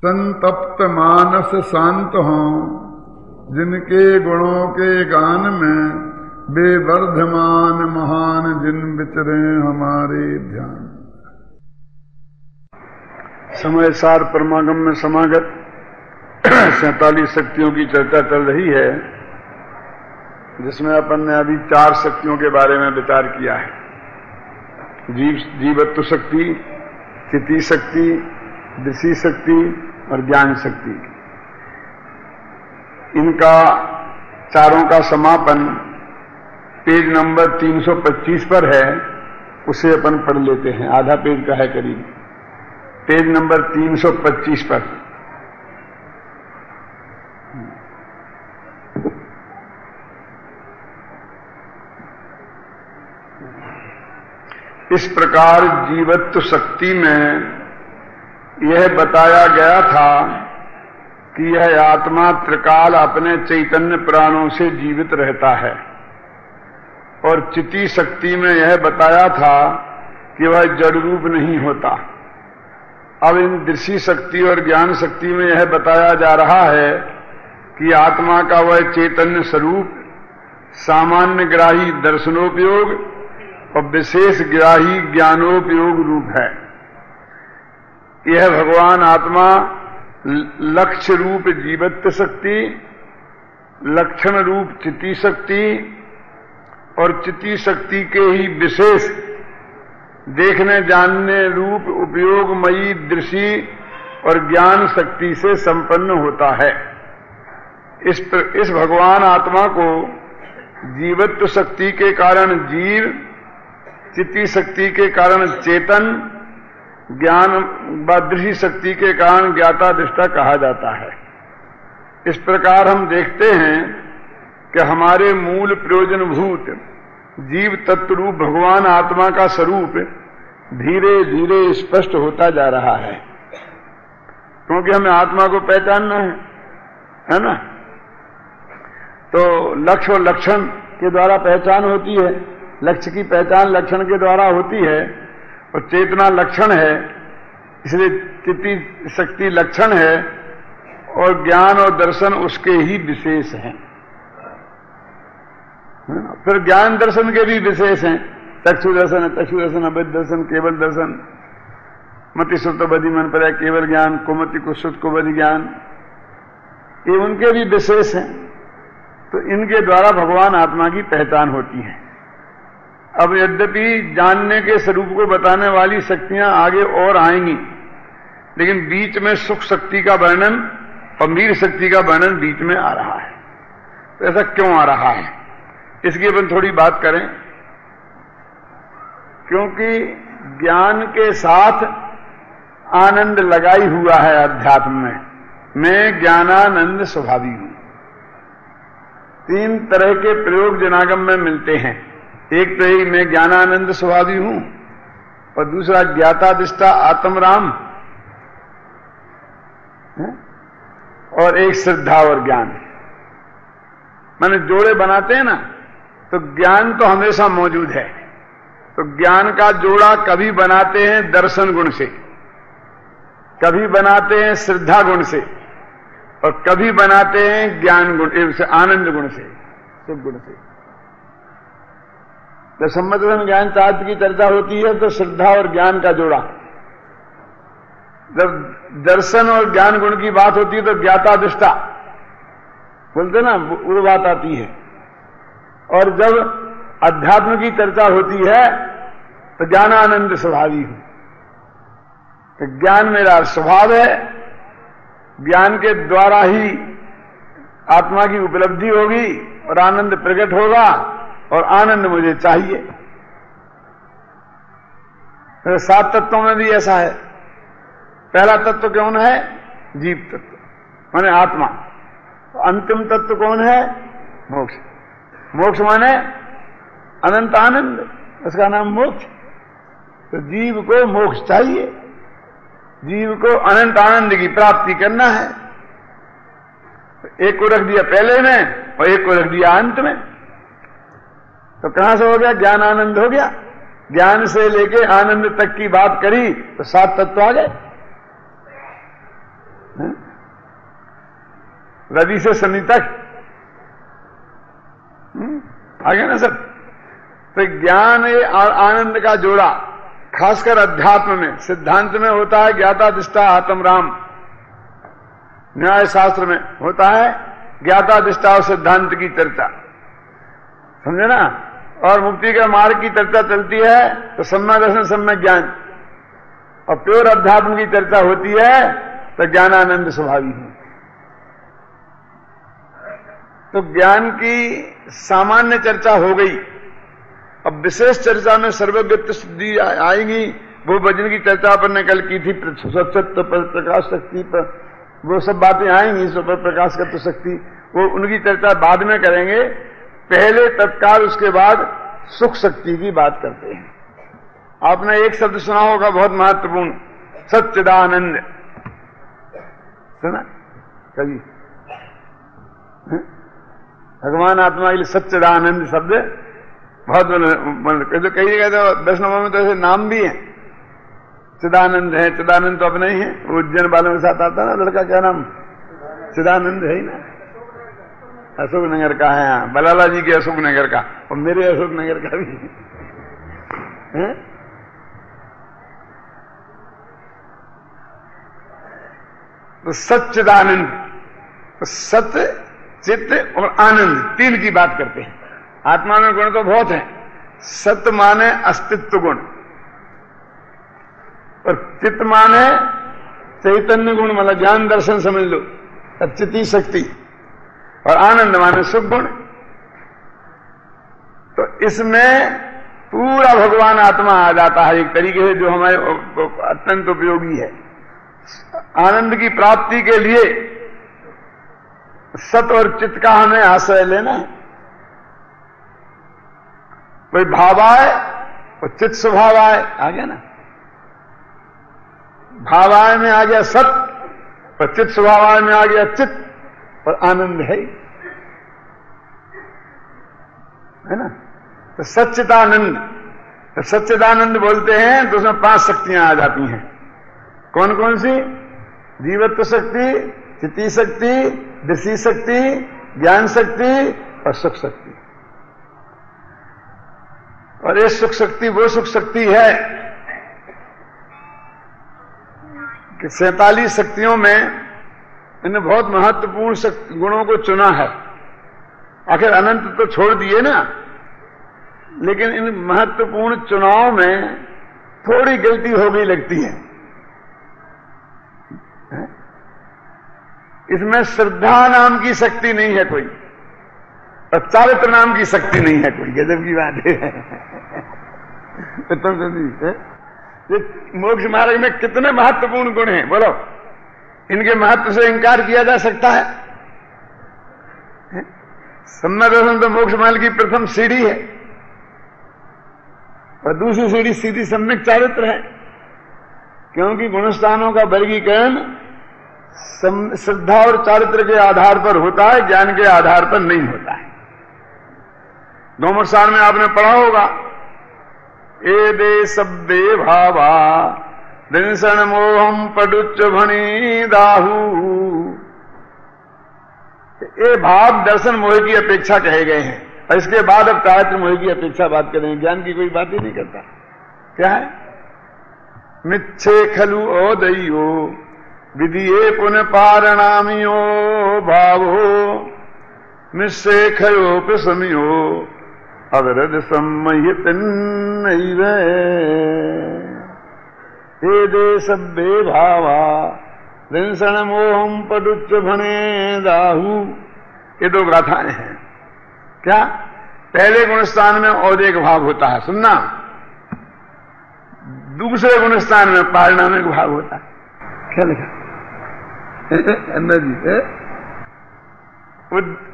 संतप्त मानस शांत हों, जिनके गुणों के गान में बेवर्धमान महान जिन विचरे हमारे ध्यान। समय सार परमागम में समागत 47 शक्तियों की चर्चा चल रही है, जिसमें अपन ने अभी 4 शक्तियों के बारे में विचार किया है। जीवत्व शक्ति, चिति शक्ति, दृष्टि शक्ति और ज्ञान शक्ति। इनका चारों का समापन पेज नंबर 325 पर है, उसे अपन पढ़ लेते हैं। आधा पेज का है करीब, पेज नंबर 325 पर। इस प्रकार जीवत्व शक्ति में यह बताया गया था कि यह आत्मा त्रिकाल अपने चैतन्य प्राणों से जीवित रहता है, और चिति शक्ति में यह बताया था कि वह जड़ रूप नहीं होता। अब इन दृष्टि शक्ति और ज्ञान शक्ति में यह बताया जा रहा है कि आत्मा का वह चैतन्य स्वरूप सामान्य ग्राही दर्शनोपयोग और विशेष ग्राही ज्ञानोपयोग रूप है। यह भगवान आत्मा लक्ष्य रूप जीवत्व शक्ति, लक्षण रूप चिति शक्ति और चिति शक्ति के ही विशेष देखने जानने रूप उपयोगमयी दृष्टि और ज्ञान शक्ति से संपन्न होता है। इस भगवान आत्मा को जीवत्व शक्ति के कारण जीव, चिति शक्ति के कारण चेतन, ज्ञान व दृष्टि शक्ति के कारण ज्ञाता दृष्टा कहा जाता है। इस प्रकार हम देखते हैं कि हमारे मूल प्रयोजनभूत जीव तत्व रूप भगवान आत्मा का स्वरूप धीरे धीरे स्पष्ट होता जा रहा है, क्योंकि हमें आत्मा को पहचानना है ना। तो लक्ष्य और लक्षण के द्वारा पहचान होती है, लक्ष्य की पहचान लक्षण के द्वारा होती है, और चेतना लक्षण है, इसलिए चिति शक्ति लक्षण है और ज्ञान और दर्शन उसके ही विशेष हैं। फिर ज्ञान दर्शन के भी विशेष हैं, चक्षु दर्शन, चक्षु दर्शन, अवैध दर्शन, केवल दर्शन, मति श्रुत बधि मन पर केवल ज्ञान, कुमति कुश्रुत को बधि ज्ञान, ये उनके भी विशेष हैं। तो इनके द्वारा भगवान आत्मा की पहचान होती है। अब यद्यपि जानने के स्वरूप को बताने वाली शक्तियां आगे और आएंगी, लेकिन बीच में सुख शक्ति का वर्णन और मीर शक्ति का वर्णन बीच में आ रहा है। तो ऐसा क्यों आ रहा है, इसकी अपन थोड़ी बात करें। क्योंकि ज्ञान के साथ आनंद लगाई हुआ है अध्यात्म में। मैं ज्ञानानंद स्वभावी हूं। 3 तरह के प्रयोग जनागम में मिलते हैं। एक तो ही मैं ज्ञानानंद स्वभावी हूं, और दूसरा ज्ञाता दृष्टा आत्मराम, और एक श्रद्धा और ज्ञान। माने जोड़े बनाते हैं ना, तो ज्ञान तो हमेशा मौजूद है। तो ज्ञान का जोड़ा कभी बनाते हैं दर्शन गुण से, कभी बनाते हैं श्रद्धा गुण से, और कभी बनाते हैं ज्ञान गुण से, आनंद गुण से, सुख गुण से। जब सम्मत ज्ञान शास्त्र की चर्चा होती है तो श्रद्धा और ज्ञान का जोड़ा, जब दर्शन और ज्ञान गुण की बात होती है तो ज्ञाता दृष्टा बोलते ना, वो बात आती है। और जब अध्यात्म की चर्चा होती है तो ज्ञानानंद स्वभावी हूं। तो ज्ञान मेरा स्वभाव है, ज्ञान के द्वारा ही आत्मा की उपलब्धि होगी और आनंद प्रकट होगा, और आनंद मुझे चाहिए। तो 7 तत्वों में भी ऐसा है। पहला तत्व कौन है? जीव तत्व, माने आत्मा। तो अंतिम तत्व कौन है? मोक्ष। मोक्ष माने अनंत आनंद, उसका नाम मोक्ष। तो जीव को मोक्ष चाहिए, जीव को अनंत आनंद की प्राप्ति करना है। एक को रख दिया पहले में और एक को रख दिया अंत में। तो कहां से हो गया? ज्ञान आनंद हो गया। ज्ञान से लेके आनंद तक की बात करी तो 7 तत्व आ गए। रवि से शनि तक, आ गया ना सब। तो ज्ञान और आनंद का जोड़ा खासकर अध्यात्म में, सिद्धांत में होता है ज्ञाता दिष्टा आत्म राम, न्याय शास्त्र में होता है ज्ञाता दिष्टा और सिद्धांत की चर्चा, समझे ना। और मुक्ति के मार्ग की चर्चा चलती है तो सम्यक दर्शन सम्यक ज्ञान, और प्योर अध्यात्म की चर्चा होती है तो ज्ञानानंद स्वभावी है। तो ज्ञान की सामान्य चर्चा हो गई, अब विशेष चर्चा में सर्वज्ञत्व सिद्धि आएगी। वो भजन की चर्चा अपन ने कल की थी, स्वच्छत्व पर, प्रकाश शक्ति पर, वो सब बातें आएंगी, स्वपर प्रकाश तत्व शक्ति, वो उनकी चर्चा बाद में करेंगे। पहले तत्काल उसके बाद सुख शक्ति की बात करते हैं। आपने एक शब्द सुना होगा बहुत महत्वपूर्ण, सच्चिदानंद, सुना कभी? भगवान आत्मा के लिए सच्चिदानंद शब्द बहुत तो कहिएगा। तो वैष्णव में तो ऐसे नाम भी हैं, चिदानंद है, चिदानंद तो अपने ही है, वो उज्जैन वालों के साथ आता ना लड़का, क्या नाम, चिदानंद है ही ना, अशोक नगर का है। यहाँ बलाला जी के अशोक नगर का, और मेरे अशोक नगर का भी है। तो सच्चिदानंद, तो सत्य, चित्त और आनंद, तीन की बात करते हैं। आत्मा में गुण तो बहुत है, सत्य माने अस्तित्व गुण, और चित्त माने चैतन्य गुण, मतलब ज्ञान दर्शन समझ लो, चित्ती शक्ति, और आनंद माने सुख गुण। तो इसमें पूरा भगवान आत्मा आ जाता है एक तरीके से, जो हमारे अत्यंत उपयोगी है। आनंद की प्राप्ति के लिए सत और चित्त का हमें आश्रय लेना है। कोई भाव आए और चित्त स्वभाव आए, आ गया ना। भाव आय में आ गया सत, और चित्त स्वभाव आय में आ गया चित्त, और आनंद है ना। तो सच्चिदानंद, तो सच्चिदानंद बोलते हैं तो उसमें 5 शक्तियां आ जाती हैं। कौन कौन सी? जीवत्व शक्ति, चित्ती शक्ति, दृष्टि शक्ति, ज्ञान शक्ति और सुख शक्ति। और ये सुख शक्ति वो सुख शक्ति है कि 47 शक्तियों में इन्हें बहुत महत्वपूर्ण गुणों को चुना है। आखिर अनंत तो छोड़ दिए ना, लेकिन इन महत्वपूर्ण चुनाव में थोड़ी गलती हो गई लगती है। इसमें श्रद्धा नाम की शक्ति नहीं है कोई, और चारित्र नाम की शक्ति नहीं है कोई। गजब की बात है। ये मोक्ष मार्ग में कितने महत्वपूर्ण गुण हैं, बोलो, इनके महत्व से इंकार किया जा सकता है? सम्यक दर्शन तो मोक्ष मार्ग की प्रथम सीढ़ी है, और दूसरी सीढ़ी सीधी सम्यक चारित्र है। क्योंकि गुणस्थानों का वर्गीकरण श्रद्धा और चारित्र के आधार पर होता है, ज्ञान के आधार पर नहीं होता है। डोमरसार में आपने पढ़ा होगा, ए दे सब्बे भावा दिनसन मोहम पडुच्च भणी दाहू। ये भाव दर्शन मोह की अपेक्षा कहे गए हैं, और इसके बाद अब चारित्र मोह की अपेक्षा बात करेंगे। ज्ञान की कोई बात ही नहीं करता। क्या है? मिच्छे खलु ओदयो विधिये पुनः पारणामियो भावो मिस्से खयो प्रसमियो अवरद सम्महित नैवे हे दे सब्बे भावा दिनसन मोहम पडुच्च भणे दाहू। ये 2 गाथाएं हैं। क्या? पहले गुणस्थान में औदेक भाव होता है, सुनना। दूसरे गुणस्थान में पारिणामिक भाव होता है। क्या लिखा?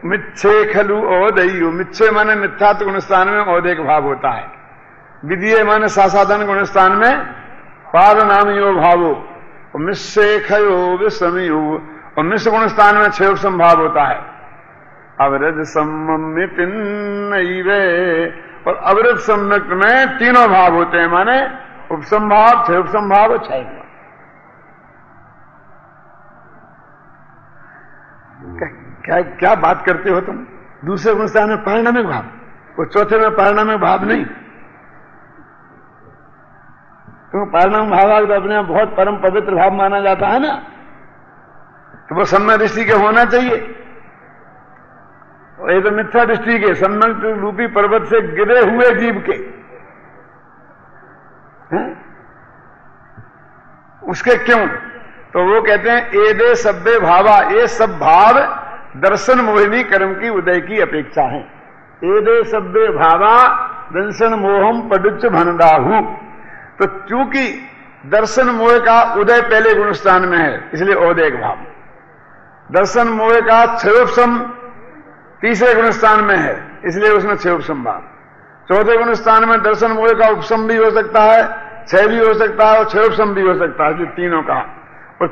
मिच्छे खलु औदयु, मिच्छे माने मिथ्यात्व गुणस्थान में औदेक भाव होता है। विधीय माने सासाधन गुणस्थान में पारनामियो भावो, और मिस्से खयो विषमियो, और मिश्र गुणस्थान में क्षय संभाव होता है। अवरज सम्मितिन नैवे, और अवरज सम्यक में 3 भाव होते हैं, माने उपसंभाव, क्षय उपसंभाव, क्षय। क्या क्या बात करते हो तुम? दूसरे गुण स्थान में पारिणामिक भाव, वो चौथे में पारिणामिक भाव नहीं। तो पारिणामिक भाव तो अपने बहुत परम पवित्र भाव माना जाता है ना, तो वो सम्यक दृष्टि के होना चाहिए। और ये तो मिथ्या दृष्टि के, सम्यक रूपी पर्वत से गिरे हुए जीव के हैं? उसके क्यों? तो वो कहते हैं एदे सभ्य भावा, ये सब भाव दर्शन मोहिनी कर्म की उदय की अपेक्षा है। एदे सभ्य भावा दर्शन मोहम पडुच्च भनदाहू। तो चूंकि दर्शन मोह का उदय पहले गुणस्थान में है, इसलिए औदेक भाव। दर्शन मोह का क्षयोपशम तीसरे गुणस्थान में है, इसलिए उसमें क्षयोपशम भाव। चौथे गुणस्थान में दर्शन मोह का उपशम भी हो सकता है, क्षय भी हो सकता है और क्षयोपशम भी हो सकता है, तीनों का। और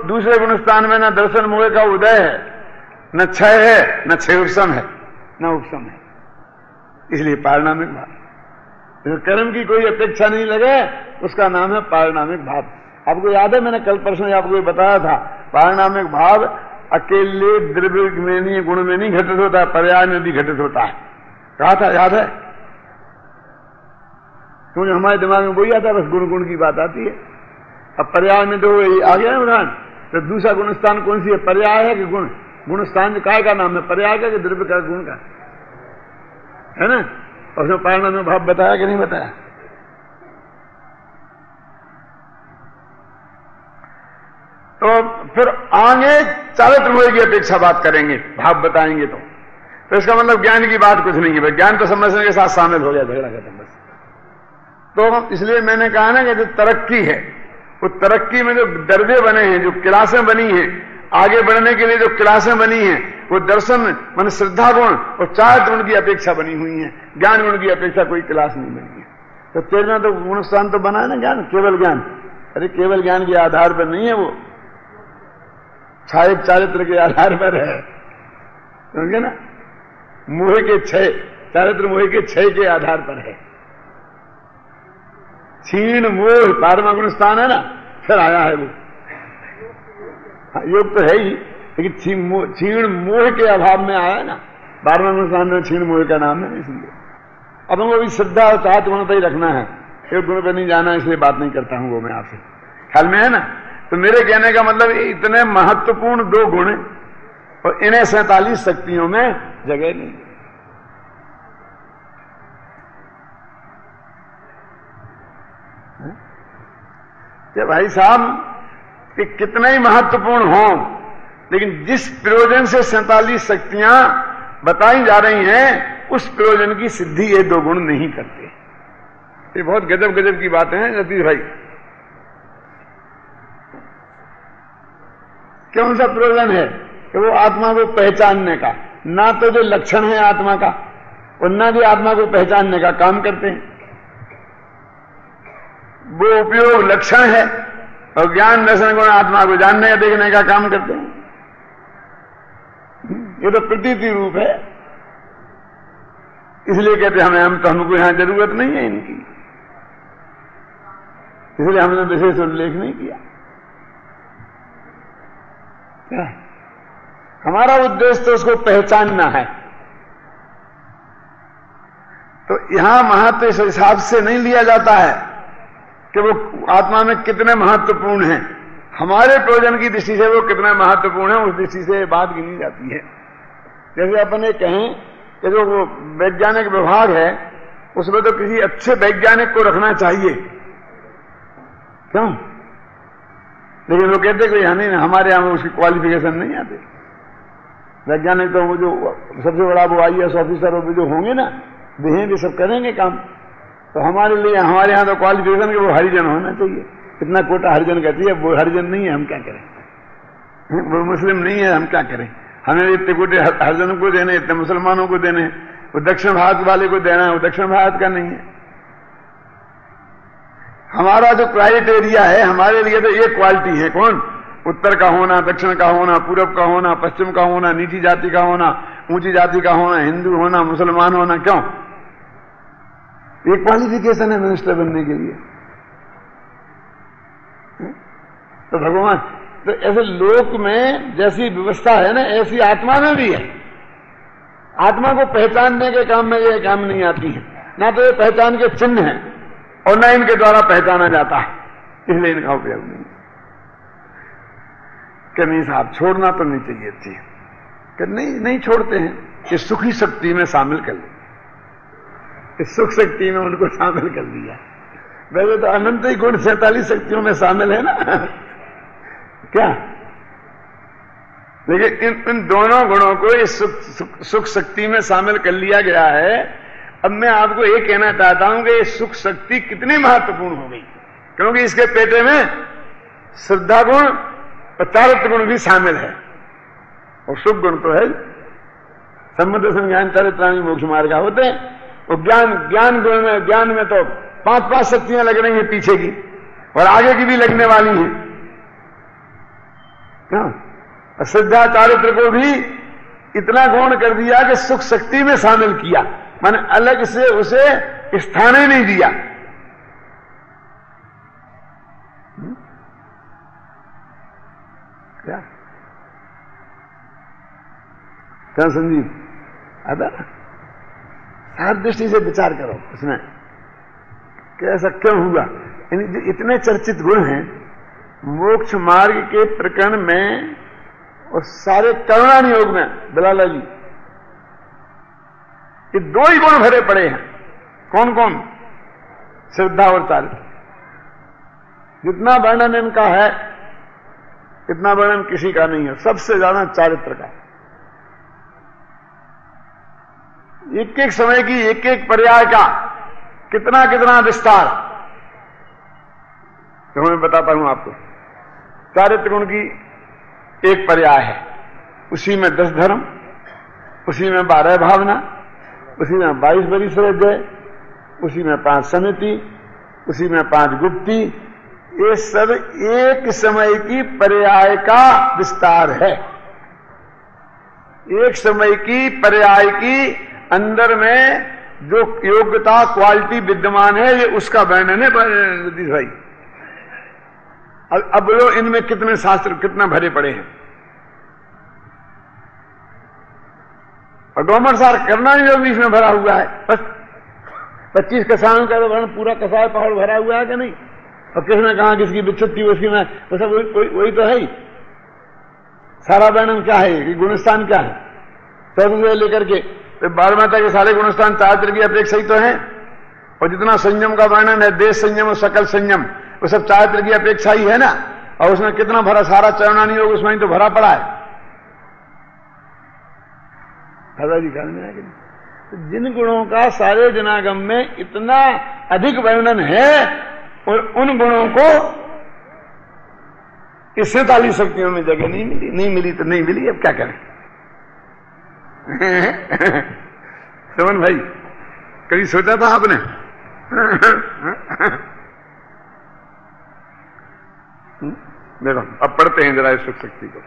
दूसरे गुणस्थान में न दर्शन मोह का उदय है, न क्षय है, न क्षयोपशम है, न उपशम है, इसलिए पारिणामिक भाव। तो कर्म की कोई अपेक्षा नहीं लगे, उसका नाम है पारिणामिक भाव। आपको याद है, मैंने कल परसों आपको बताया था, पारिणामिक भाव अकेले द्रव्य में नहीं, गुण में नहीं घटित होता है, पर्याय में भी घटित होता है। कहा था, याद है? क्योंकि हमारे दिमाग में वही आता है, बस गुण गुण की बात आती है। अब पर्याय में तो आ गया है उदाहरण। तो दूसरा गुणस्थान कौन सी है, पर्याय है कि गुण? गुणस्थान काय का नाम है, पर्याय का कि द्रव्य का, गुण का, है ना? और उसमें पारिणाम में भाव बताया कि नहीं बताया? तो फिर आगे चारित्र मोह की अपेक्षा बात करेंगे, भाव बताएंगे। तो इसका मतलब ज्ञान की बात कुछ नहीं है, ज्ञान तो समझने के साथ शामिल हो गया, झगड़ा खत्म बस। तो इसलिए मैंने कहा ना कि जो तरक्की है, वो तरक्की में जो दर्जे बने हैं, जो क्लासें बनी हैं, आगे बढ़ने के लिए जो क्लासें बनी हैं, वो दर्शन मान श्रद्धा गुण और चारित्र गुण की अपेक्षा बनी हुई है, ज्ञान गुण की अपेक्षा कोई क्लास नहीं बनी है। तो तेरहवां तो गुणस्थान तो बना है ना ज्ञान, केवल ज्ञान। अरे केवल ज्ञान के आधार पर नहीं है, वो छायक चारित्र के आधार पर है, समझे ना? मोह के क्षय, चारित्र मोह के क्षय के आधार पर है। क्षीण मोह 12वां गुणस्थान है ना, फिर आया है वो। योग तो है ही, लेकिन क्षीण मोह के अभाव में आया है ना, 12वां गुणस्थान में क्षीण मोह का नाम है, इसलिए अब हमको भी श्रद्धा और चाहत गुण पर ही रखना है, एक गुण पर नहीं जाना, इसलिए बात नहीं करता हूं वो मैं आपसे। ख्याल में है ना? तो मेरे कहने का मतलब इतने महत्वपूर्ण 2 गुण और इन्हें 47 शक्तियों में जगह नहीं है। भाई साहब कि कितने ही महत्वपूर्ण हो, लेकिन जिस प्रयोजन से 47 शक्तियां बताई जा रही हैं, उस प्रयोजन की सिद्धि ये 2 गुण नहीं करते। ये बहुत गजब गजब की बातें हैं जतीश भाई। कौन सा प्रयोजन है कि वो आत्मा को पहचानने का, ना तो जो लक्षण है आत्मा का और ना भी आत्मा को पहचानने का काम करते हैं। वो उपयोग लक्षण है और ज्ञान दर्शन गुण आत्मा को जानने या देखने का काम करते हैं। ये तो प्रतीति रूप है, इसलिए कहते हैं हमको यहां जरूरत नहीं है इनकी, इसलिए हमने विशेष उल्लेख नहीं किया। क्या हमारा उद्देश्य तो उसको पहचानना है। तो यहां महत्व इस हिसाब से नहीं लिया जाता है कि वो आत्मा में कितने महत्वपूर्ण हैं, हमारे प्रयोजन की दृष्टि से वो कितने महत्वपूर्ण है, उस दृष्टि से बात गिनी जाती है। जैसे अपन ये कहें कि जो वो वैज्ञानिक विभाग है, उसमें तो किसी अच्छे वैज्ञानिक को रखना चाहिए, क्यों? लेकिन वो कहते कि नहीं, हमारे यहां उसकी क्वालिफिकेशन नहीं आती। वैज्ञानिक तो वो जो सबसे बड़ा वो IAS ऑफिसर वो जो होंगे ना, वे भी सब करेंगे काम। तो हमारे लिए हमारे यहां तो क्वालिफिकेशन के वो हरिजन होना चाहिए। इतना कोटा हरिजन कहती है, वो हरिजन नहीं है, हम क्या करें? वो मुस्लिम नहीं है, हम क्या करें? हमें इतने कोटे हरिजनों को देने, इतने मुसलमानों को देने, वो दक्षिण भारत वाले को देना है, वो दक्षिण भारत का नहीं है। हमारा जो क्राइटेरिया है, हमारे लिए तो ये क्वालिटी है, कौन? उत्तर का होना, दक्षिण का होना, पूरब का होना, पश्चिम का होना, नीची जाति का होना, ऊंची जाति का होना, हिंदू होना, मुसलमान होना। क्यों? ये क्वालिफिकेशन है मिनिस्टर बनने के लिए। तो भगवान तो ऐसे लोक में जैसी व्यवस्था है ना, ऐसी आत्मा में भी है। आत्मा को पहचानने के काम में ये काम नहीं आती है, ना तो ये पहचान के चिन्ह है और ना इनके द्वारा पहचाना जाता है, इसलिए इनका उपयोग नहीं। कि नहीं साहब छोड़ना तो नहीं चाहिए थी, कि नहीं छोड़ते हैं। कि सुखी शक्ति में शामिल कर लिया, इस सुख शक्ति में उनको शामिल कर दिया। वैसे तो अनंत ही गुण 47 शक्तियों में शामिल है ना क्या, लेकिन इन दोनों गुणों को इस सुख शक्ति में शामिल कर लिया गया है। अब मैं आपको ये कहना चाहता हूं कि ये सुख शक्ति कितनी महत्वपूर्ण हो गई, क्योंकि इसके पेटे में श्रद्धा गुण और चारित्र गुण भी शामिल है। और सुख गुण तो है सम्मत संज्ञान चारित्राणी मोक्ष मार्ग होते हैं। और ज्ञान गुण में, ज्ञान में तो 5 शक्तियां लग रही हैं पीछे की, और आगे की भी लगने वाली हैं। और श्रद्धा चारित्र को भी इतना गौण कर दिया कि सुख शक्ति में शामिल किया, माने अलग से उसे स्थान ही नहीं दिया। क्या संजीव आता ना, हर दृष्टि से विचार करो इसमें कि ऐसा क्यों हुआ। इतने चर्चित गुण हैं मोक्ष मार्ग के प्रकरण में और सारे करुणान योग में। दलाला जी, ये 2 ही गुण भरे पड़े हैं। कौन कौन? श्रद्धा और चारित्र। जितना वर्णन इनका है इतना वर्णन किसी का नहीं है, सबसे ज्यादा चारित्र का। एक एक समय की एक एक पर्याय का कितना कितना विस्तार, तो मैं बताता हूं आपको। चारित्र गुण की एक पर्याय है, उसी में 10 धर्म, उसी में 12 भावना, उसी में 22 परिसरजय, उसी में 5 समिति, उसी में 5 गुप्ती। ये सब एक समय की पर्याय का विस्तार है। एक समय की पर्याय की अंदर में जो योग्यता क्वालिटी विद्यमान है, ये उसका वर्णन है भाई। अब बोलो इनमें कितने शास्त्र कितना भरे पड़े हैं। और डोमर सार करना ही भी इसमें भरा हुआ है। बस 25 कसायों का वर्ण पूरा कसाय पहाड़ भरा हुआ है कि नहीं। और किसने कहा किसकी विच्छुत्ति उसकी में, तो सब वही तो है ही। सारा वर्णन क्या है कि गुणस्थान क्या है, चौथे से लेकर के 12वें तक के सारे गुणस्थान चारित्र की अपेक्षा ही तो है। और जितना संयम का वर्णन है, देश संयम और सकल संयम, वो सब चारित्र की अपेक्षा ही है ना। और उसमें कितना भरा, सारा चरणानी योग उसमें ही तो भरा पड़ा है। दादाजी ख्याल में आगे तो जिन गुणों का सारे जनागम में इतना अधिक वर्णन है, और उन गुणों को इस 47 शक्तियों में जगह नहीं मिली तो नहीं मिली। अब क्या करें समन भाई, कभी सोचा था आपने? देखो अब पढ़ते हैं जरा इस सुख शक्ति को।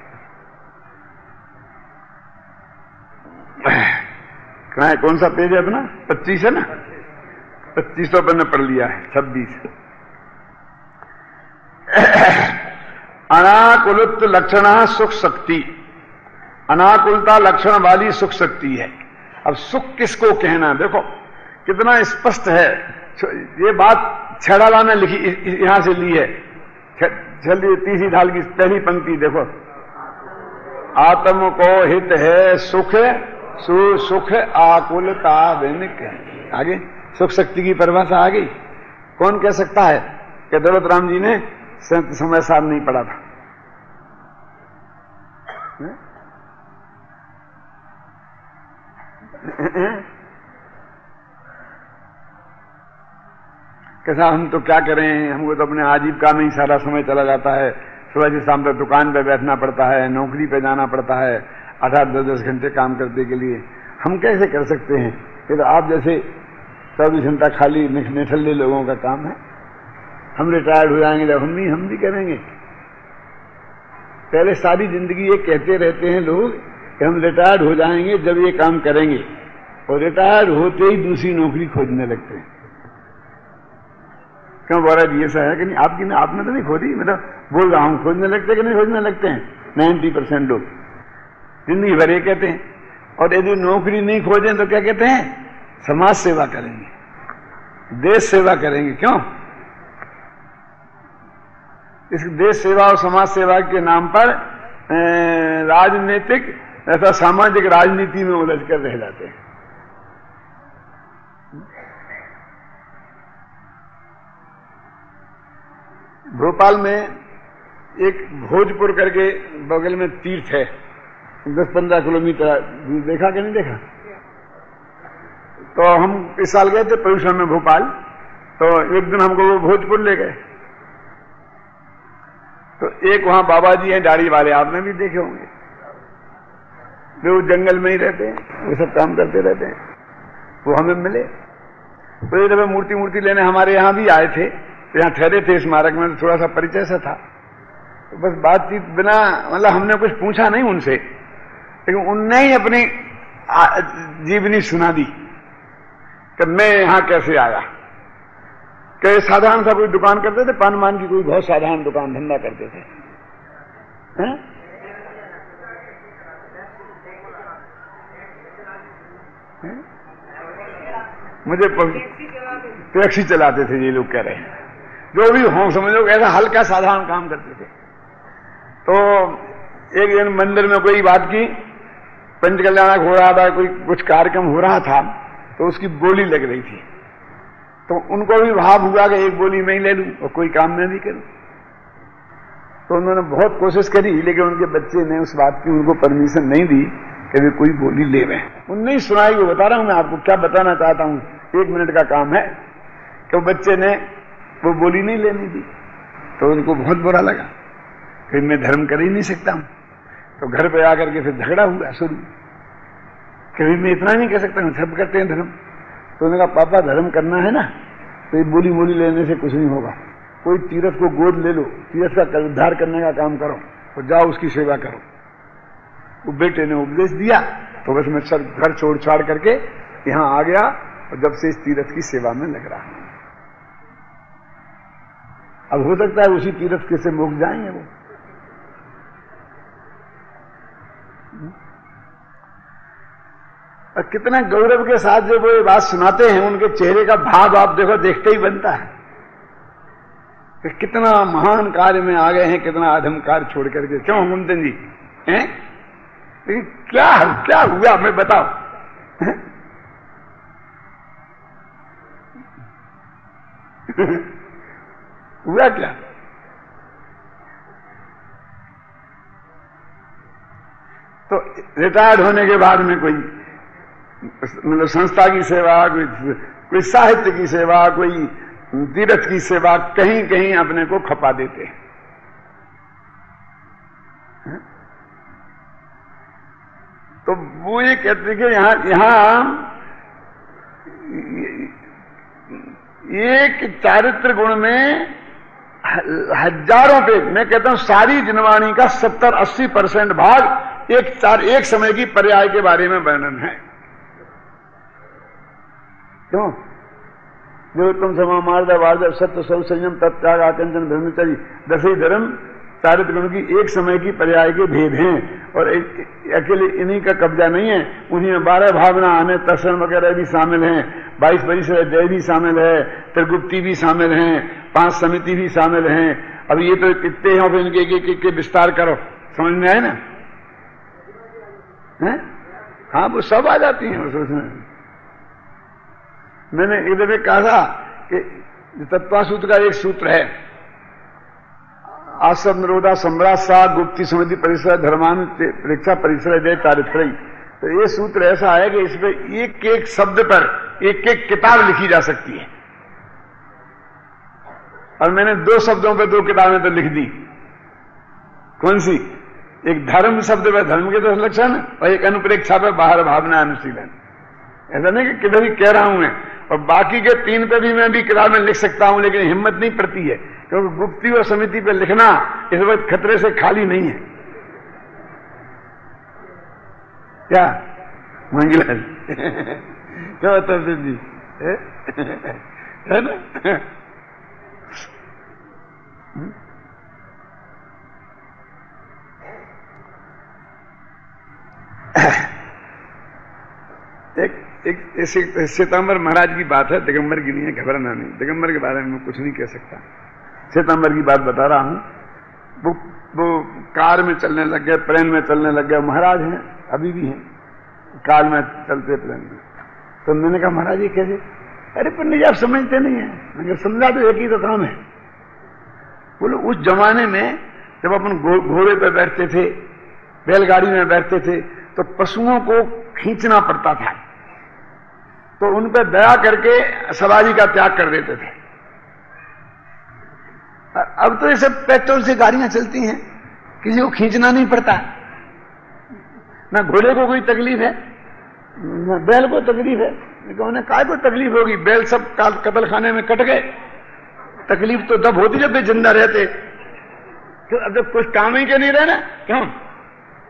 कहाँ है, कौन सा पेज है अपना? 25 है ना। 25 तो अपन ने पढ़ लिया है। 26 अनाकुलित लक्षण सुख शक्ति, अनाकुलता लक्षण वाली सुख शक्ति है। अब सुख किसको कहना, देखो कितना स्पष्ट है। ये बात छेड़ाला ने लिखी, यहां से ली है। जल्दी 30 ढाल की पहली पंक्ति देखो। आत्म को हित है सुख, सुख आकुलता बिन कह। आगे सुख शक्ति की परिभाषा आ गई। कौन कह सकता है कि दौलत राम जी ने समय सार नहीं पढ़ा था? कैसा, हम तो क्या करें, हमको तो अपने आजीविका में ही सारा समय चला जाता है। सुबह से शाम तक दुकान पे बैठना पड़ता है, नौकरी पे जाना पड़ता है, 8-10 घंटे काम करने के लिए। हम कैसे कर सकते हैं? ये तो आप जैसे 24 घंटा खाली निठल्ले लोगों का काम है। हम रिटायर्ड हो जाएंगे जब हम भी करेंगे। पहले सारी जिंदगी ये कहते रहते हैं लोग कि हम रिटायर्ड हो जाएंगे जब ये काम करेंगे, और रिटायर्ड होते ही दूसरी नौकरी खोजने लगते हैं। क्यों महाराज ये ऐसा है कि नहीं आपकी ना आपने तो नहीं खोदी, मतलब बोल रहा हूं खोजने लगते कि नहीं खोजने लगते हैं 90% लोग जिंदगी भर ये कहते हैं। और यदि नौकरी नहीं खोजें तो क्या कहते हैं, समाज सेवा करेंगे, देश सेवा करेंगे। क्यों? इस देश सेवा और समाज सेवा के नाम पर राजनीतिक ऐसा सामाजिक राजनीति में उलझ कर रह जाते हैं। भोपाल में एक भोजपुर करके बगल में तीर्थ है, 10-15 किलोमीटर, देखा कि नहीं देखा? तो हम इस साल गए थे पर्यूषण में भोपाल, तो एक दिन हमको वो भोजपुर ले गए। तो एक वहां बाबा जी हैं दाढ़ी वाले, आपने भी देखे होंगे, वे जंगल में ही रहते हैं, वो सब काम करते रहते हैं। वो हमें मिले, तो एक दफे मूर्ति लेने हमारे यहां भी आए थे, तो यहां ठहरे थे स्मारक में, तो थोड़ा सा परिचय सा था। तो बस बातचीत बिना, मतलब हमने कुछ पूछा नहीं उनसे, लेकिन उनने ही अपनी जीवनी सुना दी कि मैं यहां कैसे आया। कि साधारण सा कोई दुकान करते थे, पान मान की कोई बहुत साधारण दुकान धंधा करते थे, हैं? मुझे टैक्सी चलाते थे ये लोग कह रहे हैं, जो भी हो समझो ऐसा हल्का साधारण काम करते थे। तो एक दिन मंदिर में कोई बात की, पंचकल्याणक हो रहा था, कोई कुछ कार्यक्रम हो रहा था, तो उसकी बोली लग रही थी। तो उनको भी भाव हुआ कि एक बोली मैं ही ले लूं और कोई काम मैं भी करूं। तो उन्होंने बहुत कोशिश करी, लेकिन उनके बच्चे ने उस बात की उनको परमिशन नहीं दी कि वे कोई बोली ले रहे हैं। उनने ही सुनाई, वो बता रहा हूं मैं आपको, क्या बताना चाहता हूं, 1 मिनट का काम है कि वो बच्चे ने वो बोली नहीं लेनी दी। तो उनको बहुत बुरा लगा, फिर मैं धर्म कर ही नहीं सकता हूं। तो घर पे आकर के फिर झगड़ा हुआ शुरू, कभी मैं इतना नहीं कह सकता हूं, सब करते हैं धर्म। तो उन्होंने कहा पापा धर्म करना है ना, तो ये बोली लेने से कुछ नहीं होगा। कोई तीर्थ को गोद ले लो, तीर्थ का उद्धार करने का काम करो और जाओ उसकी सेवा करो। वो बेटे ने उपदेश दिया, तो बस मैं सब घर छोड़ छाड़ करके यहां आ गया, और जब से इस तीर्थ की सेवा में लग रहा हूं। अब हो सकता है उसी तीर्थ के से मुक्त जाएंगे वो। और कितना गौरव के साथ जब वो ये बात सुनाते हैं, उनके चेहरे का भाव आप देखो, देखते ही बनता है कि कितना महान कार्य में आ गए हैं, कितना अधम कार्य छोड़ करके। क्यों मुमकिन जी हैं? लेकिन क्या हुआ मैं बताओ, हुआ क्या? तो रिटायर्ड होने के बाद में कोई मतलब संस्था की सेवा, कोई साहित्य की सेवा, कोई तीर्थ की सेवा, कहीं कहीं अपने को खपा देते हैं। तो वो ये कहते कि यहां एक चारित्र गुण में हजारों पे, मैं कहता हूं सारी जिनवाणी का 70-80% भाग एक समय की पर्याय के बारे में वर्णन है। क्यों? जो तुम समा मार्द वार्द सत्य सौ संयम तत्याग आकंचन ब्रह्मचर्य 10 ही धर्म चारित्र गुण की एक समय की पर्याय के भेद हैं, और अकेले इन्हीं का कब्जा नहीं है, उन्हीं में 12 भावना आने तत्सर्व वगैरह भी शामिल हैं, 22 परिसर जय भी शामिल है, त्रिगुप्ति भी शामिल हैं, 5 समिति भी शामिल हैं। अब ये तो कितने हैं, फिर इनके के विस्तार करो, समझ में आए ना? है? हाँ, वो सब आ जाती हैं उसमें। मैंने एक दफे कहा था कि तत्वासूत्र का एक सूत्र है, आसव निरोधा सम्राट सा गुप्ति समिति परिसर धर्मान परीक्षा परिसर जय चारित्र। तो ये सूत्र ऐसा है कि इसमें एक एक शब्द पर एक एक किताब लिखी जा सकती है, और मैंने 2 शब्दों पर 2 किताबें तो लिख दी। कौन सी? एक धर्म शब्द पर धर्म के 10 लक्षण, और एक अनुप्रेक्षा पर बाहर भावना अनुशीलन। ऐसा नहीं कि किधर ही कह रहा हूं मैं, और बाकी के 3 पे भी मैं भी किताब में लिख सकता हूं, लेकिन हिम्मत नहीं पड़ती है, क्योंकि गुप्ती और समिति पे लिखना इस वक्त खतरे से खाली नहीं है। क्या मंगलाल क्या होता है जी? है ना? एक श्वेतांबर महाराज की बात है, दिगंबर की नहीं है, घबराना नहीं। दिगंबर के बारे में मैं कुछ नहीं कह सकता, श्वेतांबर की बात बता रहा हूं। वो कार में चलने लग गए, प्लेन में चलने लग गए। महाराज हैं, अभी भी हैं, कार में चलते प्लेन में। तो मैंने कहा महाराज ये कैसे? अरे पंडित जी आप समझते नहीं है। मैंने समझा तो एक ही तो काम है। बोलो उस जमाने में जब अपन घोड़े पे बैठते थे, बैलगाड़ी में बैठते थे, तो पशुओं को खींचना पड़ता था, तो उन पर दया करके सवारी का त्याग कर देते थे। अब तो ये सब पेट्रोल से गाड़ियां चलती हैं, किसी को खींचना नहीं पड़ता। ना घोड़े को कोई तकलीफ है, ना बैल को तकलीफ है। उन्हें काय को तकलीफ होगी? बैल सब कत्ल खाने में कट गए। तकलीफ तो तब होती जब वे जिंदा रहते। क्यों? अब जब कुछ काम ही के नहीं रहे ना, क्यों?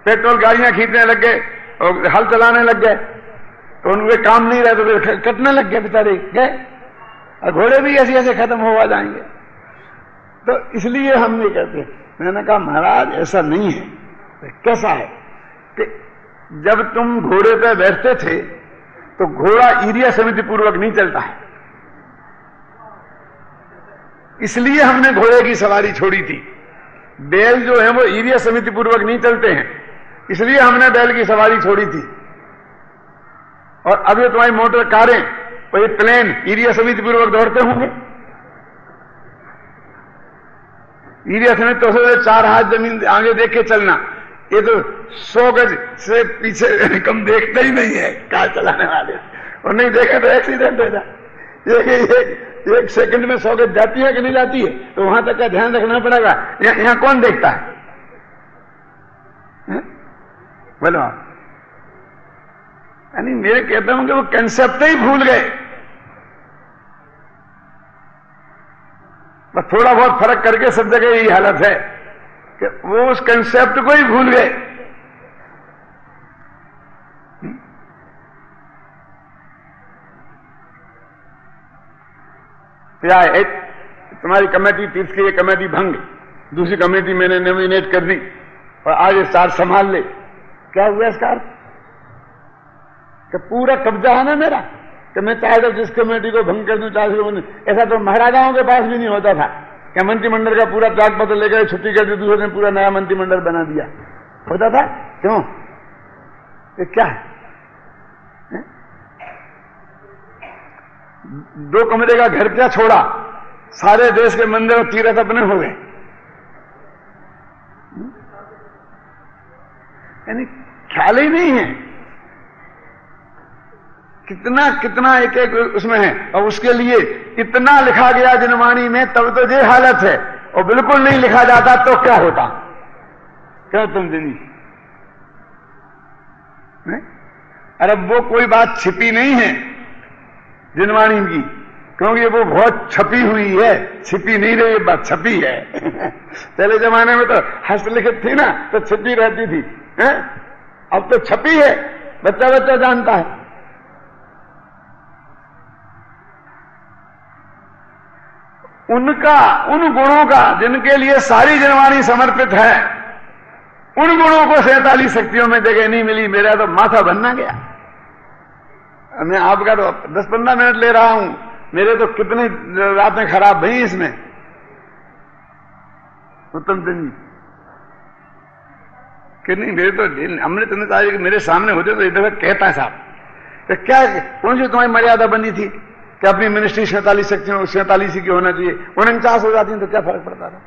पेट्रोल गाड़ियां खींचने लग गए और हल चलाने लग गए, तो उनके काम नहीं रहे तो फिर कटने लग गए, बेचारे गए। और घोड़े भी ऐसे ऐसे खत्म हुआ जाएंगे। तो इसलिए हम नहीं कहते। मैंने कहा महाराज ऐसा नहीं है। कैसा है कि जब तुम घोड़े पे बैठते थे तो घोड़ा ईर्ष्या समिति पूर्वक नहीं चलता है, इसलिए हमने घोड़े की सवारी छोड़ी थी। बैल जो है वो ईर्ष्या समिति पूर्वक नहीं चलते हैं, इसलिए हमने बैल की सवारी छोड़ी थी। और अब ये तुम्हारी मोटर कारें और ये प्लेन ईर्ष्या समिति पूर्वक दौड़ते होंगे। ईर्ष्या समिति तो 4 हाथ जमीन आगे देख के चलना, ये तो 100 गज से पीछे कम देखते ही नहीं है कार चलाने वाले। और नहीं देखे तो एक्सीडेंट हो जाए। एक सेकंड में 100 गज जाती है कि नहीं जाती है, तो वहां तक का ध्यान रखना पड़ेगा। यहां कौन देखता है? बोलो। यानी मेरे कहता हूं कि वो कंसेप्ट ही भूल गए। बस थोड़ा बहुत फर्क करके सब जगह यही हालत है कि वो उस कंसेप्ट को ही भूल गए। क्या है? तुम्हारी कमेटी तीर्थ की, ये कमेटी भंग, दूसरी कमेटी मैंने नॉमिनेट कर दी और आज ये स्टार संभाल ले। क्या हुआ इसका अर्थ? कि पूरा कब्जा है ना मेरा, कि मैं चाहे तो जिस कमेटी को भंग कर दूं, चाहे ऐसा तो महाराजाओं के पास भी नहीं होता था कि मंत्रिमंडल का पूरा त्याग पत्र लेकर छुट्टी कर दी, दूसरे दिन पूरा नया मंत्रिमंडल बना दिया। होता था? क्यों? ये क्या है? 2 कमरे का घर क्या छोड़ा, सारे देश के मंदिर और तीर्थ अपने हो गए। यानी ख्याल ही नहीं है कितना कितना एक एक उसमें है। और उसके लिए इतना लिखा गया जनवाणी में, तब तो ये हालत है। और बिल्कुल नहीं लिखा जाता तो क्या होता? क्यों तुम जनी? अरे वो कोई बात छिपी नहीं है जनवाणी की, क्योंकि वो बहुत छपी हुई है, छिपी नहीं रही, ये बात छपी है। पहले जमाने में तो हस्तलिखित थी ना, तो छिपी रहती थी, है? अब तो छपी है, बच्चा बच्चा जानता है। उनका, उन गुणों का जिनके लिए सारी जनवाणी समर्पित है, उन गुणों को 47 शक्तियों में जगह नहीं मिली। मेरा तो माथा बनना गया। मैं आपका तो 10-15 मिनट ले रहा हूं, मेरे तो कितनी रातें खराब भई इसमें। उत्तम सिंह जी कि नहीं, मेरे तो अमृत मेरे सामने होते तो इधर कहता है साहब कि क्या कौन सी तुम्हारी मर्यादा बनी थी कि अपनी मिनिस्ट्री 47 शक्तियों 47 की होना चाहिए, 49 हो जाती है तो क्या फर्क पड़ता था?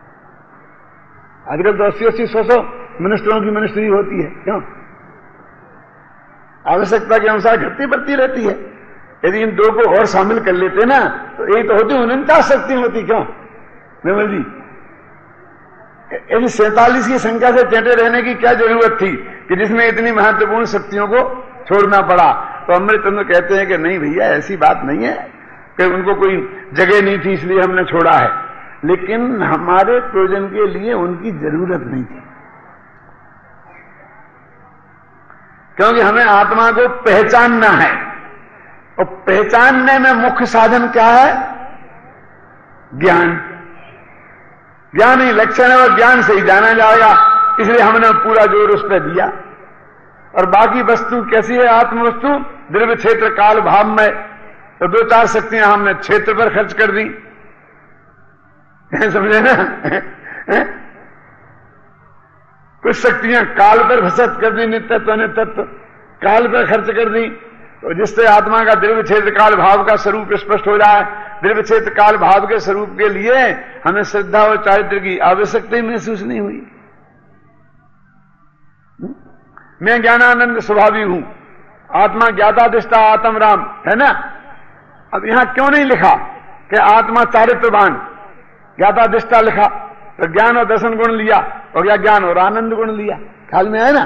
आजकल तो 80-100 मिनिस्टरों की मिनिस्ट्री होती है। क्यों? आवश्यकता के अनुसार घटती बढ़ती रहती है। यदि इन 2 को और शामिल कर लेते ना तो यही तो होती 49 शक्ति होती। क्यों निर्मल जी? यदि 47 की संख्या से टेंटे रहने की क्या जरूरत थी कि जिसमें इतनी महत्वपूर्ण शक्तियों को छोड़ना पड़ा? तो अमृतचंद्र कहते हैं कि नहीं भैया, ऐसी बात नहीं है कि उनको कोई जगह नहीं थी इसलिए हमने छोड़ा है, लेकिन हमारे प्रयोजन के लिए उनकी जरूरत नहीं थी। क्योंकि हमें आत्मा को पहचानना है, और पहचानने में मुख्य साधन क्या है? ज्ञान। ज्ञान ही लक्षण है और ज्ञान से ही जाना जाएगा, इसलिए हमने पूरा जोर उस पर दिया। और बाकी वस्तु कैसी है? आत्म वस्तु द्रव्य क्षेत्र काल भाव में, तो 2-4 शक्तियां हमने क्षेत्र पर खर्च कर दी, समझे ना? कुछ शक्तियां काल पर खर्च कर दी, नित्यत्व अनित्यत्व काल पर खर्च कर दी, तो जिससे आत्मा का द्रव्य क्षेत्र काल भाव का स्वरूप स्पष्ट हो जाए। द्रव्य क्षेत्र काल भाव के स्वरूप के लिए हमें श्रद्धा और चारित्र की आवश्यकता ही महसूस नहीं हुई। मैं ज्ञानानंद स्वभावी हूं, आत्मा ज्ञाता दिष्टा आत्म राम, है ना? अब यहां क्यों नहीं लिखा कि आत्मा चारित्रवान ज्ञाता दिष्टा लिखा? तो ज्ञान और दर्शन गुण लिया, और क्या ज्ञान और आनंद गुण लिया, ख्याल में है ना?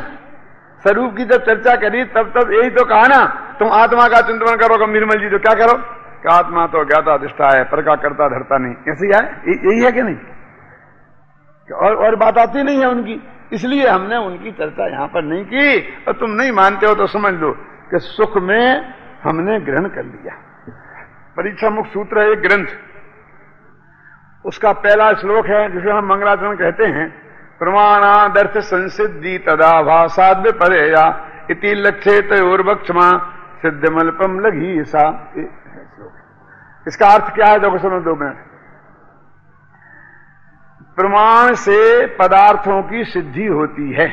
स्वरूप की जब चर्चा करी तब यही तो कहा ना, तुम आत्मा का चिंतन करो गंभीर निर्मल जी, तो क्या करो कि आत्मा तो ज्ञाता दिष्टा है, पर का करता धरता नहीं, ऐसी है, यही है कि नहीं? और बात आती नहीं है उनकी, इसलिए हमने उनकी चर्चा यहां पर नहीं की। और तुम नहीं मानते हो तो समझ लो कि सुख में हमने ग्रहण कर लिया। परीक्षा मुक्त सूत्र है एक ग्रंथ, उसका पहला श्लोक है जिसे हम मंगलाचरण कहते हैं, प्रमाणादर्थ संसिद्धि तदा भाषाद्य परेया इति लक्ष्येत उर्वक्षमा सिद्धमल्पम लघी सा। इसका अर्थ क्या है? देखो सुनो 2 मिनट। प्रमाण से पदार्थों की सिद्धि होती है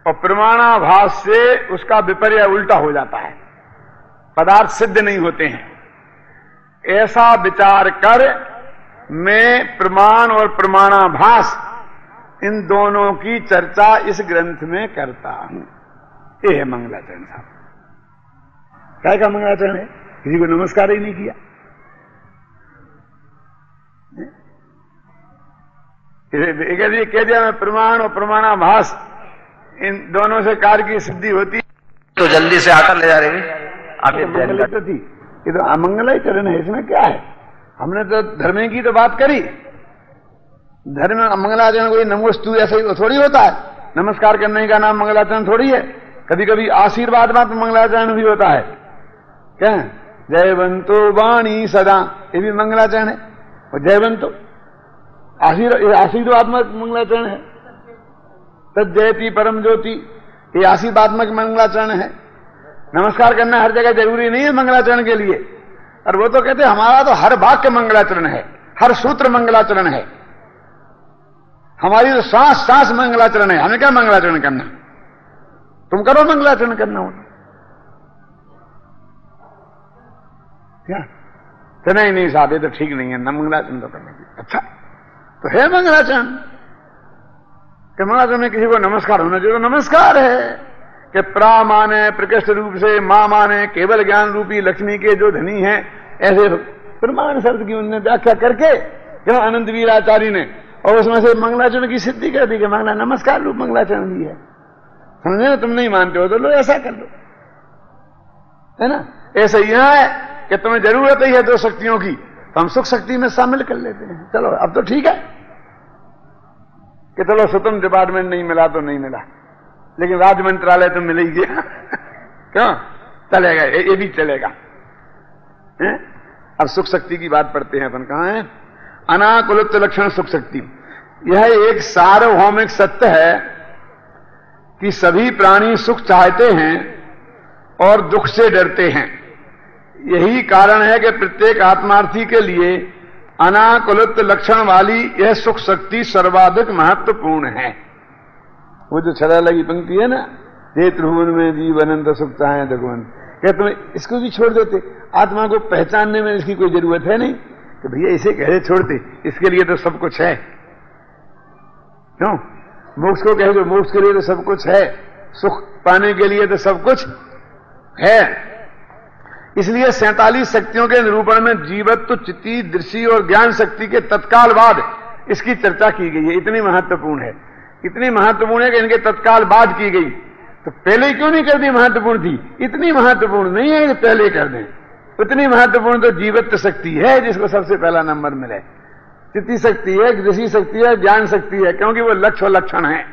और प्रमाणाभास से उसका विपर्य उल्टा हो जाता है, पदार्थ सिद्ध नहीं होते हैं। ऐसा विचार कर मैं प्रमाण और प्रमाणाभास इन दोनों की चर्चा इस ग्रंथ में करता हूं। ये है मंगलाचरण साहब। क्या का मंगलाचरण है? किसी को नमस्कार ही नहीं किया। कह दिया मैं प्रमाण और प्रमाणाभास इन दोनों से कार्य की सिद्धि होती, तो जल्दी से आकर ले जा रहे हैं आप। तो थी, ये तो अमंगल ही चरण है, इसमें क्या है? हमने तो धर्म की तो बात करी। धर्म मंगलाचरण कोई नमोस्तु ऐसा ही थोड़ी होता है, नमस्कार करने का नाम मंगलाचरण थोड़ी है। कभी कभी आशीर्वाद बात मंगलाचरण भी होता है। क्या? जयवंतो वाणी सदा, ये भी मंगलाचरण है। और जयवंतो आशीर्वात्मक मंगलाचरण है। तज्जयति परम ज्योति, ये आशीर्वात्मक मंगलाचरण है। नमस्कार करना हर जगह जरूरी नहीं है मंगलाचरण के लिए। और वो तो कहते हैं हमारा तो हर वाक्य मंगलाचरण है, हर सूत्र मंगलाचरण है, हमारी तो सांस सांस मंगलाचरण है। हमें क्या मंगलाचरण करना? तुम करो मंगलाचरण करना हो क्या? तो नहीं साहब ये तो ठीक नहीं है, न मंगलाचरण तो करना। अच्छा तो है मंगलाचरण कि मंगलाचरण में किसी को नमस्कार होना चाहिए, तो नमस्कार है कि प्रा माने प्रकृष्ट रूप से, मां माने केवल ज्ञान रूपी लक्ष्मी के जो धनी हैं, ऐसे प्रमाण शब्द की उन्होंने व्याख्या करके जहां अनंत वीराचार्य ने, और उसमें से मंगलाचरण की सिद्धि कर दी कि मंगला नमस्कार रूप मंगलाचरण भी है। समझे ना? तुम नहीं मानते हो तो लो ऐसा कर लो, है ना? ऐसा यहां है कि तुम्हें जरूरत ही है 2 शक्तियों की, तो हम सुख शक्ति में शामिल कर लेते हैं। चलो अब तो ठीक है कि चलो स्वतंत्र डिपार्टमेंट नहीं मिला तो नहीं मिला, लेकिन राज्य मंत्रालय तो मिल ही गया। क्यों? चलेगा, ये भी चलेगा। अब सुख शक्ति की बात पढ़ते हैं अपन। कहां है? अनाकुलित लक्षण सुख शक्ति। यह एक सार्वभौमिक सत्य है कि सभी प्राणी सुख चाहते हैं और दुख से डरते हैं। यही कारण है कि प्रत्येक आत्मार्थी के लिए अनाकुलित लक्षण वाली यह सुख शक्ति सर्वाधिक महत्वपूर्ण है। वो जो छड़ा लगी पंक्ति है ना, हे त्रिभुवन में जीव अनंत सुख चाहे भगवान, क्या तुम इसको भी छोड़ देते? आत्मा को पहचानने में इसकी कोई जरूरत है नहीं कि भैया इसे कहे छोड़ते, इसके लिए तो सब कुछ है। क्यों? मोक्ष को कहे तो मोक्ष के लिए तो सब कुछ है, सुख पाने के लिए तो सब कुछ है। इसलिए 47 शक्तियों के निरूपण में जीवत्व, चित्ती, दृष्टि और ज्ञान शक्ति के तत्काल बाद इसकी चर्चा की गई है। इतनी महत्वपूर्ण है, इतनी महत्वपूर्ण है कि इनके तत्काल बाद की गई। तो पहले क्यों नहीं कर दी? महत्वपूर्ण थी। इतनी महत्वपूर्ण नहीं है कि पहले कर दें। उतनी महत्वपूर्ण तो जीवत्व शक्ति है जिसको सबसे पहला नंबर मिले। चित्ती शक्ति है, दृष्टि शक्ति है, ज्ञान शक्ति है, क्योंकि वो लक्ष्य और लक्षण है।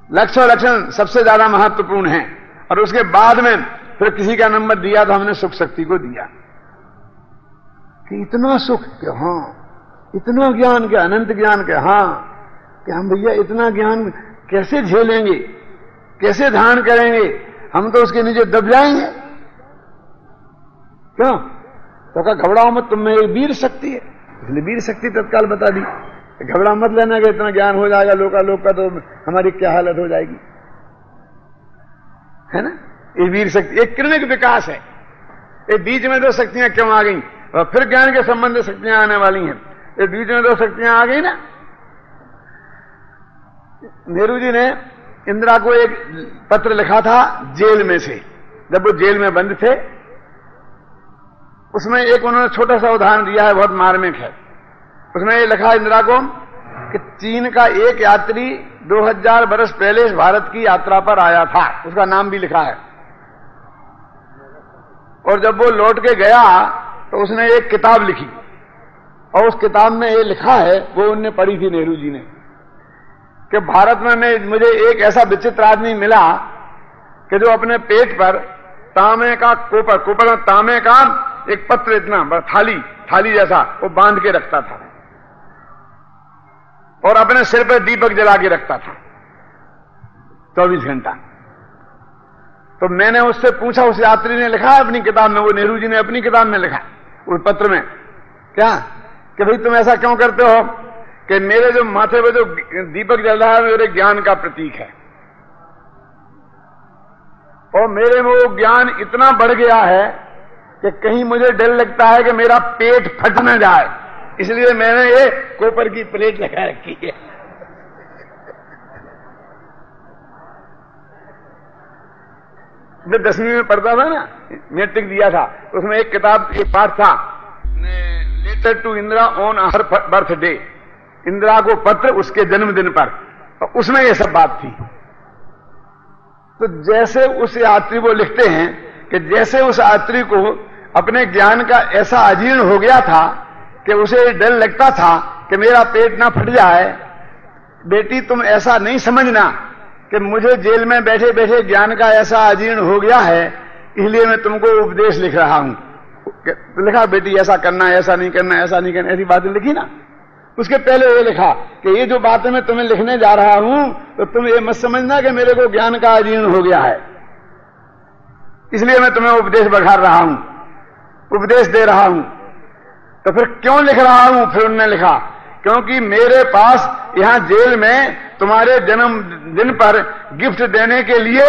लक्ष्य और लक्षण सबसे ज्यादा महत्वपूर्ण है। और उसके बाद में फिर किसी का नंबर दिया तो हमने सुख शक्ति को दिया कि इतना सुख कि हाँ इतना ज्ञान क्या, अनंत ज्ञान क्या? हाँ कि हम भैया इतना ज्ञान कैसे झेलेंगे, कैसे धारण करेंगे, हम तो उसके नीचे दब जाएंगे। क्यों? तो कहा घबराओ मत, तुम में एक वीर शक्ति है। इसलिए वीर शक्ति तत्काल बता दी, घबरा मत लेना कि इतना ज्ञान हो जाएगा लोक का, तो हमारी क्या हालत हो जाएगी, है ना। ये वीर शक्ति एक किरणिक विकास है। ये बीच में दो शक्तियां क्यों आ गई, और फिर ज्ञान के संबंध शक्तियां आने वाली हैं। ये बीच में दो शक्तियां आ गई ना। नेहरू जी ने इंदिरा को एक पत्र लिखा था जेल में से, जब वो जेल में बंद थे। उसमें एक उन्होंने छोटा सा उदाहरण दिया है, बहुत मार्मिक है। उसमें ये लिखा इंदिरा को कि चीन का एक यात्री 2000 वर्ष पहले इस भारत की यात्रा पर आया था, उसका नाम भी लिखा है। और जब वो लौट के गया तो उसने एक किताब लिखी, और उस किताब में ये लिखा है, वो उनने पढ़ी थी नेहरू जी ने, कि भारत में मुझे एक ऐसा विचित्र आदमी मिला कि जो अपने पेट पर तांबे का कोपर तांबे का एक पत्र इतना थाली जैसा वो बांध के रखता था, और अपने सिर पर दीपक जला के रखता था 24 घंटा। तो मैंने उससे पूछा, उस यात्री ने लिखा है अपनी किताब में, वो नेहरू जी ने अपनी किताब में लिखा उस पत्र में, क्या कि भाई तुम ऐसा क्यों करते हो कि मेरे जो माथे पे जो दीपक जल रहा है मेरे ज्ञान का प्रतीक है, और मेरे में वो ज्ञान इतना बढ़ गया है कि कहीं मुझे डर लगता है कि मेरा पेट फट न जाए, इसलिए मैंने ये कोपर की प्लेट लगा रखी है। मैं 10वीं में पढ़ता था ना, मैट्रिक दिया था, उसमें एक किताब एक पाठ था, letter to Indira on her birthday, Indira को पत्र उसके जन्मदिन पर, और उसमें यह सब बात थी। तो जैसे उस यात्री को लिखते हैं कि जैसे उस यात्री को अपने ज्ञान का ऐसा अजीर्ण हो गया था कि उसे डर लगता था कि मेरा पेट ना फट जाए, बेटी तुम ऐसा नहीं समझना कि मुझे जेल में बैठे बैठे ज्ञान का ऐसा अजीर्ण हो गया है, इसलिए मैं तुमको उपदेश लिख रहा हूं। तो लिखा बेटी ऐसा करना, ऐसा नहीं करना, ऐसा नहीं करना, ऐसी बातें लिखी ना। उसके पहले ये लिखा कि ये जो बातें मैं तुम्हें लिखने जा रहा हूं तो तुम ये मत समझना कि मेरे को ज्ञान का अजीर्ण हो गया है, इसलिए मैं तुम्हें उपदेश बखार रहा हूं, उपदेश दे रहा हूं। तो फिर क्यों लिख रहा हूं? फिर उन्होंने लिखा क्योंकि मेरे पास यहां जेल में तुम्हारे जन्मदिन पर गिफ्ट देने के लिए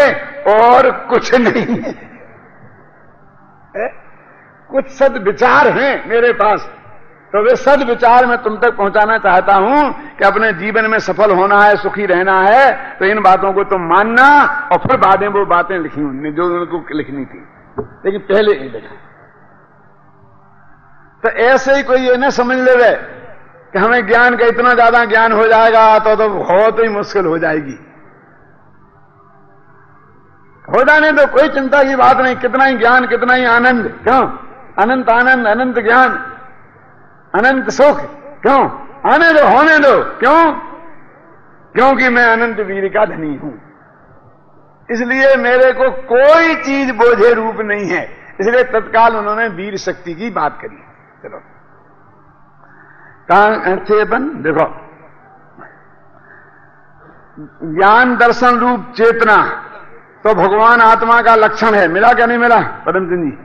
और कुछ नहीं है, कुछ सद्विचार हैं मेरे पास, तो वे सद्विचार मैं तुम तक पहुंचाना चाहता हूं कि अपने जीवन में सफल होना है, सुखी रहना है, तो इन बातों को तुम मानना। और फिर बाद में वो बातें लिखी उन्होंने जो उनको लिखनी थी, लेकिन पहले ही लिखा। तो ऐसे ही कोई ये ना समझ ले कि हमें ज्ञान का इतना ज्यादा ज्ञान हो जाएगा तो बहुत ही मुश्किल हो जाएगी। हो जाने तो कोई चिंता की बात नहीं, कितना ही ज्ञान कितना ही आनंद, क्यों? अनंत आनंद, अनंत ज्ञान, अनंत सुख, क्यों? आने दो, होने दो, क्यों? क्योंकि मैं अनंत वीर का धनी हूं, इसलिए मेरे को कोई चीज बोझे रूप नहीं है। इसलिए तत्काल उन्होंने वीर शक्ति की बात करी। चलो कहां थे अपन, देखो ज्ञान दर्शन रूप चेतना तो भगवान आत्मा का लक्षण है, मिला क्या नहीं मिला परम सिंह जी?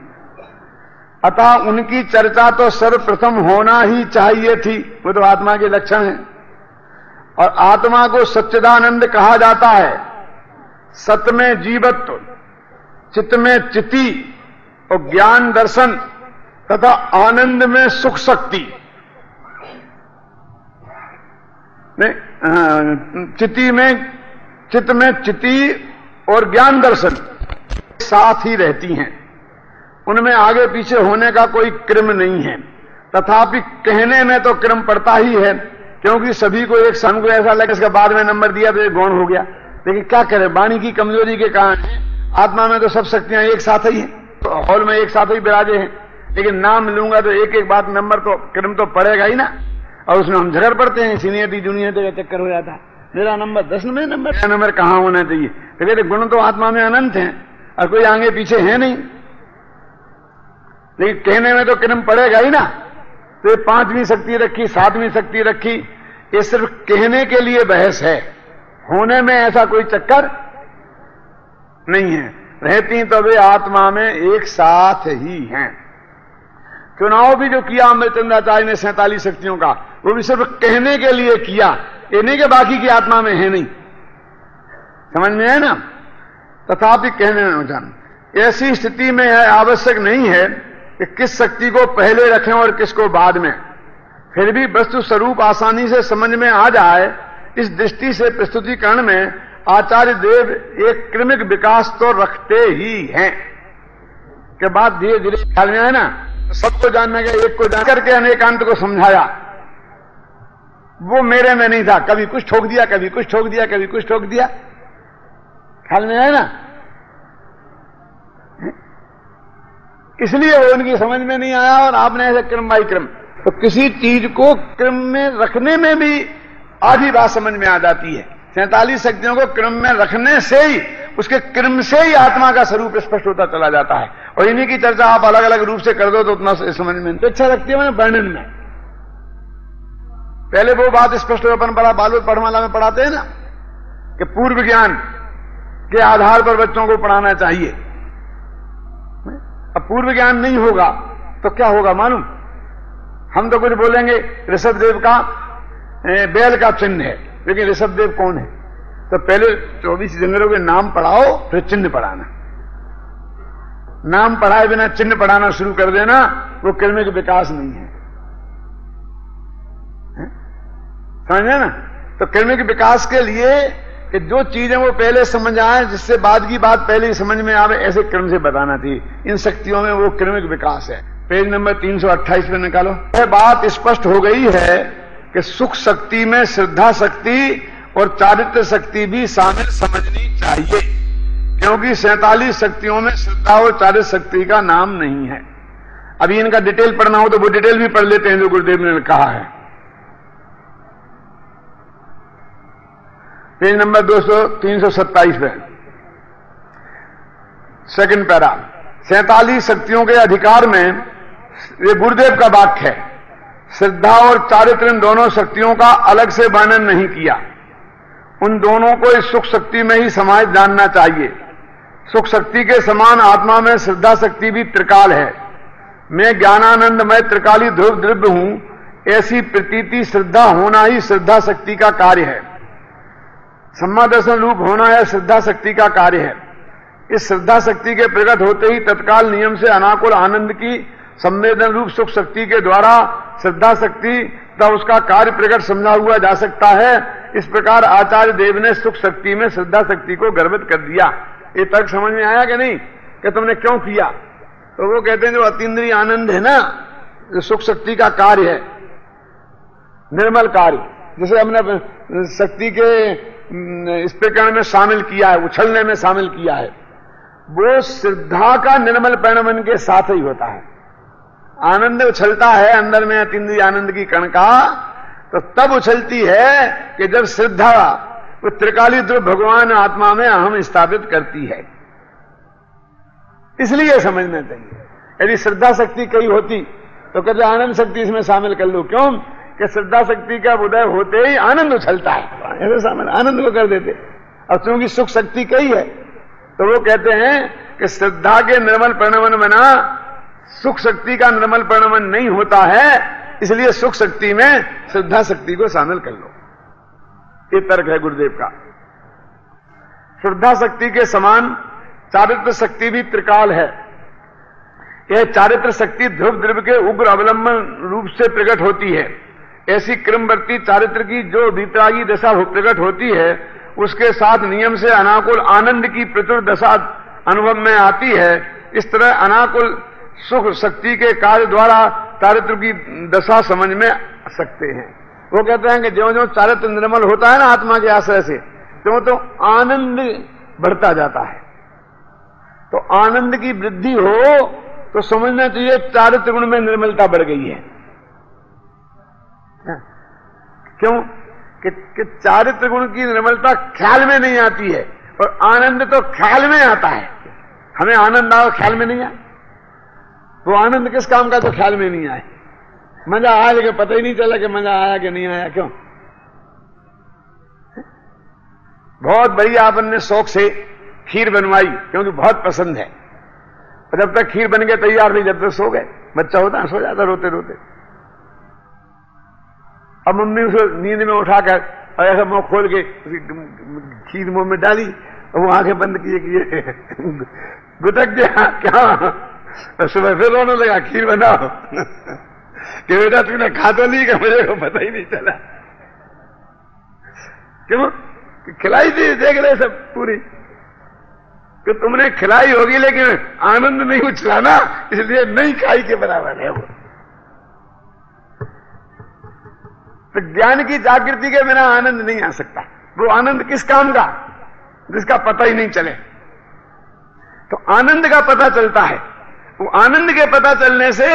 अतः उनकी चर्चा तो सर्वप्रथम होना ही चाहिए थी, वो तो आत्मा के लक्षण है। और आत्मा को सच्चिदानंद कहा जाता है। सत में जीवत्व, चित्त में चिति और ज्ञान दर्शन तथा आनंद में सुख शक्ति, चिति में चित्त में चिति और ज्ञान दर्शन साथ ही रहती हैं, उनमें आगे पीछे होने का कोई क्रम नहीं है। तथापि कहने में तो क्रम पड़ता ही है, क्योंकि सभी को एक संग को ऐसा लगे इसका बाद में नंबर दिया तो ये गौण हो गया। लेकिन क्या करें, वाणी की कमजोरी के कारण आत्मा में तो सब शक्तियां एक साथ ही हैं, तो हॉल में एक साथ ही विराजे हैं, लेकिन नाम लूंगा तो एक एक बात नंबर तो क्रम तो पड़ेगा ही ना। और उसमें हम झगड़ पड़ते हैं, सीनियरिटी जूनियरिटी का चक्कर हो जाता है। मेरा नंबर 10 में नंबर कहां होना चाहिए? तो कहते गुण तो आत्मा में अनंत हैं और कोई आगे पीछे है नहीं, लेकिन कहने में तो क्रम पड़ेगा ही ना। तो ये 5वीं शक्ति रखी, 7वीं शक्ति रखी, ये सिर्फ कहने के लिए बहस है, होने में ऐसा कोई चक्कर नहीं है। रहती तो वे आत्मा में एक साथ ही हैं। चुनाव भी जो किया अमृतचंद्राचार्य ने 47 शक्तियों का, वो भी सिर्फ कहने के लिए किया, ये नहीं कि बाकी की आत्मा में है नहीं। समझ में है ना? तथापि कहने में जान, ऐसी स्थिति में यह आवश्यक नहीं है कि किस शक्ति को पहले रखें और किसको बाद में, फिर भी वस्तु स्वरूप आसानी से समझ में आ जाए, इस दृष्टि से प्रस्तुतिकरण में आचार्य देव एक क्रमिक विकास तो रखते ही हैं। के बाद धीरे धीरे ख्याल में आए ना, सबको जानने का, एक को जान करके अनेकांत को समझाया। वो मेरे में नहीं था, कभी कुछ ठोक दिया, कभी कुछ ठोक दिया, कभी कुछ ठोक दिया। ख्याल में आए ना? इसलिए वो उनकी समझ में नहीं आया, और आपने ऐसे क्रम बाई क्रम, तो किसी चीज को क्रम में रखने में भी आधी बात समझ में आ जाती है। 47 शक्तियों को क्रम में रखने से ही, उसके क्रम से ही आत्मा का स्वरूप स्पष्ट होता चला जाता है। और इन्हीं की चर्चा आप अलग अलग रूप से कर दो तो उतना समझ में तो अच्छा रखती है। मैंने वर्णन में पहले वो बात स्पष्ट हो, अपन बड़ा बालू पढ़माला में पढ़ाते हैं ना कि पूर्व ज्ञान के आधार पर बच्चों को पढ़ाना चाहिए। अब पूर्व ज्ञान नहीं होगा तो क्या होगा मालूम? हम तो कुछ बोलेंगे ऋषभदेव का बैल का चिन्ह है, लेकिन ऋषभदेव कौन है? तो पहले 24 जनवरी के नाम पढ़ाओ, फिर चिन्ह पढ़ाना। नाम पढ़ाए बिना चिन्ह पढ़ाना शुरू कर देना, वो क्रमिक विकास नहीं है। समझे ना? तो क्रमिक विकास के लिए कि जो चीजें वो पहले समझ आए, जिससे बाद की बात पहले ही समझ में आवे, ऐसे क्रम से बताना थी। इन शक्तियों में वो क्रमिक विकास है। पेज नंबर 328 पे निकालो। यह बात स्पष्ट हो गई है कि सुख शक्ति में श्रद्धा शक्ति और चारित्र शक्ति भी शामिल समझनी चाहिए, क्योंकि 47 शक्तियों में श्रद्धा और चारित्र शक्ति का नाम नहीं है। अभी इनका डिटेल पढ़ना हो तो वो डिटेल भी पढ़ लेते हैं जो गुरुदेव ने कहा है। पेज नंबर 327 पे सेकंड पैरा। 47 शक्तियों के अधिकार में ये गुरुदेव का वाक्य है। श्रद्धा और चारित्र इन दोनों शक्तियों का अलग से वर्णन नहीं किया। उन दोनों को इस सुख शक्ति में ही समाज जानना चाहिए। सुख शक्ति के समान आत्मा में श्रद्धा शक्ति भी त्रिकाल है। मैं ज्ञानानंद में त्रिकाली ध्रुव द्रव्य हूं, ऐसी प्रतीति श्रद्धा होना ही श्रद्धा शक्ति का कार्य है। सम्मादर्शन रूप होना यह श्रद्धा शक्ति का कार्य है। इस श्रद्धा शक्ति के प्रकट होते ही तत्काल नियम से अनाकुल आनंद की संवेदन रूप सुख शक्ति के द्वारा श्रद्धा शक्ति तथा उसका कार्य प्रकट समझा हुआ जा सकता है। इस प्रकार आचार्य देव ने सुख शक्ति में श्रद्धा शक्ति को गर्भित कर दिया। ये तर्क समझ में आया कि नहीं कि तुमने क्यों किया? तो वो कहते हैं जो अतीन्द्रिय आनंद है ना, जो सुख शक्ति का कार्य है, निर्मल कार्य, जिसे हमने शक्ति के इस प्रकरण में शामिल किया है, उछलने में शामिल किया है, वो श्रद्धा का निर्मल परिणमन के साथ ही होता है। आनंद उछलता है अंदर में अतीन्द्रिय आनंद की कण का, तो तब उछलती है कि जब श्रद्धा वो त्रिकाली ध्रुव भगवान आत्मा में अहम स्थापित करती है। इसलिए समझना चाहिए। यदि श्रद्धा शक्ति कई होती तो कहते आनंद शक्ति इसमें शामिल कर लो। क्यों? कि श्रद्धा शक्ति का उदय होते ही आनंद उछलता है, ऐसे शामिल आनंद को कर देते। अब क्योंकि सुख शक्ति कई है तो वो कहते हैं कि श्रद्धा के निर्मल परिणमन बना सुख शक्ति का निर्मल परिणमन नहीं होता है, इसलिए सुख शक्ति में श्रद्धा शक्ति को शामिल कर लो। ये तर्क है गुरुदेव का। श्रद्धा शक्ति के समान चारित्र शक्ति भी त्रिकाल है। यह चारित्र शक्ति ध्रुव द्रव्य के उग्र अवलंबन रूप से प्रकट होती है। ऐसी क्रमवर्ती चारित्र की जो वितरागी दशा प्रकट होती है, उसके साथ नियम से अनाकुल आनंद की प्रचुर दशा अनुभव में आती है। इस तरह अनाकुल सुख शक्ति के कार्य द्वारा चारित्र की दशा समझ में सकते हैं। वो कहते हैं कि ज्यों ज्यों चारित्र निर्मल होता है ना आत्मा के आश्रय से, त्यों तो आनंद बढ़ता जाता है। तो आनंद की वृद्धि हो तो समझना चाहिए चारित्र गुण में निर्मलता बढ़ गई है। क्यों? कि चारित्र गुण की निर्मलता ख्याल में नहीं आती है, और आनंद तो ख्याल में आता है। हमें आनंद आओ, ख्याल में नहीं आए। वो आनंद किस काम का तो ख्याल में नहीं आए। मजा आया लेकिन पता ही नहीं चला कि मजा आया कि नहीं आया। क्यों? बहुत बढ़िया अपन ने शौक से खीर बनवाई क्योंकि बहुत पसंद है, और जब तक खीर बन के तैयार नहीं जब तक सो गए। बच्चा होता है सो जाता रोते रोते। अब मम्मी उसको नींद में उठाकर और ऐसा मुंह खोल के खीर मुंह में डाली और वो आंखें बंद किए गुटक गया क्या। सुबह फिर रोने लगा खीर बनाओ कि बेटा तूने खा तो ली कि मुझे को पता ही नहीं चला। क्यों? खिलाई थी, देख रहे सब पूरी कि तुमने खिलाई होगी लेकिन आनंद नहीं उछला ना, इसलिए नहीं खाई के बराबर है वो। तो ज्ञान की जागृति के बिना आनंद नहीं आ सकता। वो आनंद किस काम का जिसका पता ही नहीं चले। तो आनंद का पता चलता है। वो आनंद के पता चलने से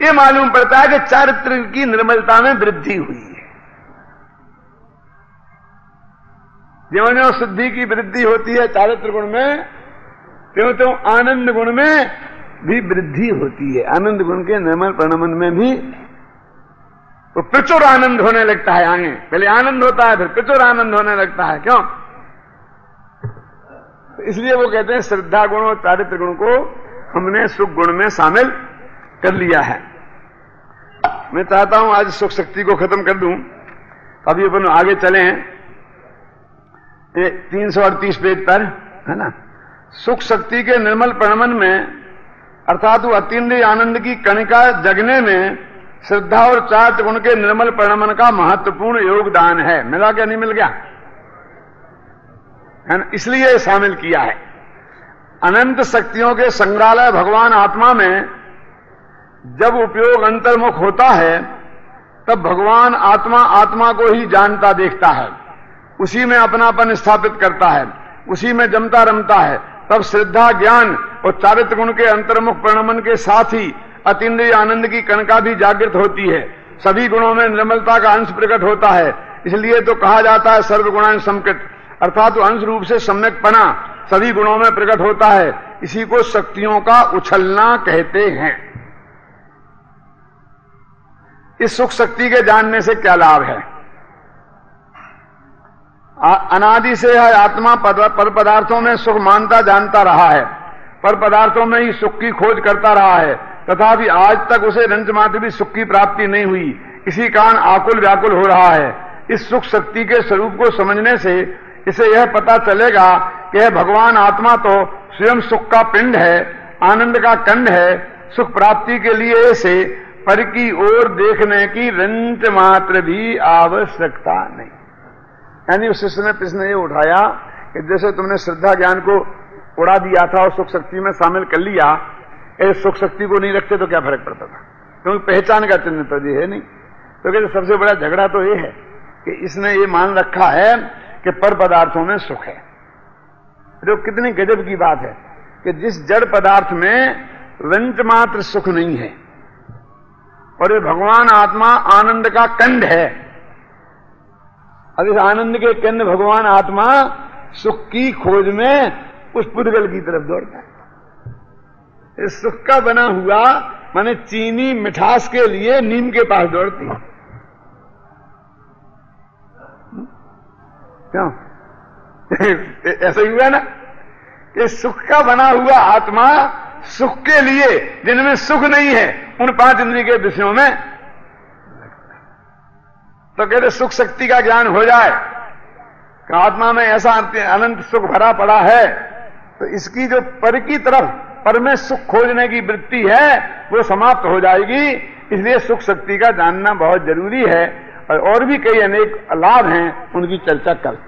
ये मालूम पड़ता है कि चारित्र की निर्मलता में वृद्धि हुई है। ज्यों-ज्यों शुद्धि की वृद्धि होती है चारित्र गुण में, त्यों-त्यों आनंद गुण में भी वृद्धि होती है। आनंद गुण के निर्मल प्रणमन में भी वो प्रचुर आनंद होने लगता है। आगे पहले आनंद होता है फिर प्रचुर आनंद होने लगता है। क्यों? तो इसलिए वो कहते हैं श्रद्धा गुण और चारित्र गुण को हमने सुख गुण में शामिल कर लिया है। मैं चाहता हूं आज सुख शक्ति को खत्म कर दूं। अभी अपन आगे चले हैं 338 पेज पर, है ना। सुख शक्ति के निर्मल प्रणमन में अर्थात अतीन्द्रिय आनंद की कणिका जगने में श्रद्धा और चारित्र गुण के निर्मल प्रणमन का महत्वपूर्ण योगदान है। मिला क्या? नहीं मिल गया? है ना, इसलिए शामिल किया है। अनंत शक्तियों के संग्रहालय भगवान आत्मा में जब उपयोग अंतर्मुख होता है तब भगवान आत्मा आत्मा को ही जानता देखता है, उसी में अपनापन स्थापित करता है, उसी में जमता रमता है। तब श्रद्धा ज्ञान और चारित्र गुण के अंतर्मुख प्रणमन के साथ ही अतीन्द्रिय आनंद की कणिका भी जागृत होती है। सभी गुणों में निर्मलता का अंश प्रकट होता है। इसलिए तो कहा जाता है सर्वगुणान समकृत, अर्थात अंश रूप से सम्यकपना सभी गुणों में प्रकट होता है। इसी को शक्तियों का उछलना कहते हैं। इस सुख शक्ति के जानने से क्या लाभ है? अनादि से है आत्मा पर पदार्थों में सुख मानता जानता रहा है, पर पदार्थों में ही सुख की खोज करता रहा है, तथापि आज तक उसे रंच मात्र भी सुख की प्राप्ति नहीं हुई। इसी कारण आकुल व्याकुल हो रहा है। इस सुख शक्ति के स्वरूप को समझने से इसे यह पता चलेगा कि यह भगवान आत्मा तो स्वयं सुख का पिंड है, आनंद का कंड है। सुख प्राप्ति के लिए इसे पर की ओर देखने की रंच मात्र भी आवश्यकता नहीं। यानी उस शिष्य ने प्रश्न ये उठाया कि जैसे तुमने श्रद्धा ज्ञान को उड़ा दिया था और सुख शक्ति में शामिल कर लिया, इस सुख शक्ति को नहीं रखते तो क्या फर्क पड़ता था? क्योंकि पहचान का चिन्ह तो ये है नहीं। तो कहते सबसे बड़ा झगड़ा तो ये है कि इसने ये मान रखा है कि पर पदार्थों में सुख है। जो कितनी गजब की बात है कि जिस जड़ पदार्थ में रंच मात्र सुख नहीं है और ये भगवान आत्मा आनंद का कंड है। अब इस आनंद के कंड भगवान आत्मा सुख की खोज में उस पुद्गल की तरफ दौड़ता है। इस सुख का बना हुआ माने चीनी मिठास के लिए नीम के पास दौड़ती है। क्यों? ऐसा ही हुआ ना कि सुख का बना हुआ आत्मा सुख के लिए जिनमें सुख नहीं है उन 5 इंद्रिय के विषयों में, तो कहते सुख शक्ति का ज्ञान हो जाए कि आत्मा में ऐसा अनंत सुख भरा पड़ा है, तो इसकी जो पर की तरफ पर में सुख खोजने की वृत्ति है वो समाप्त हो जाएगी। इसलिए सुख शक्ति का जानना बहुत जरूरी है और भी कई अनेक लाभ हैं, उनकी चर्चा कल।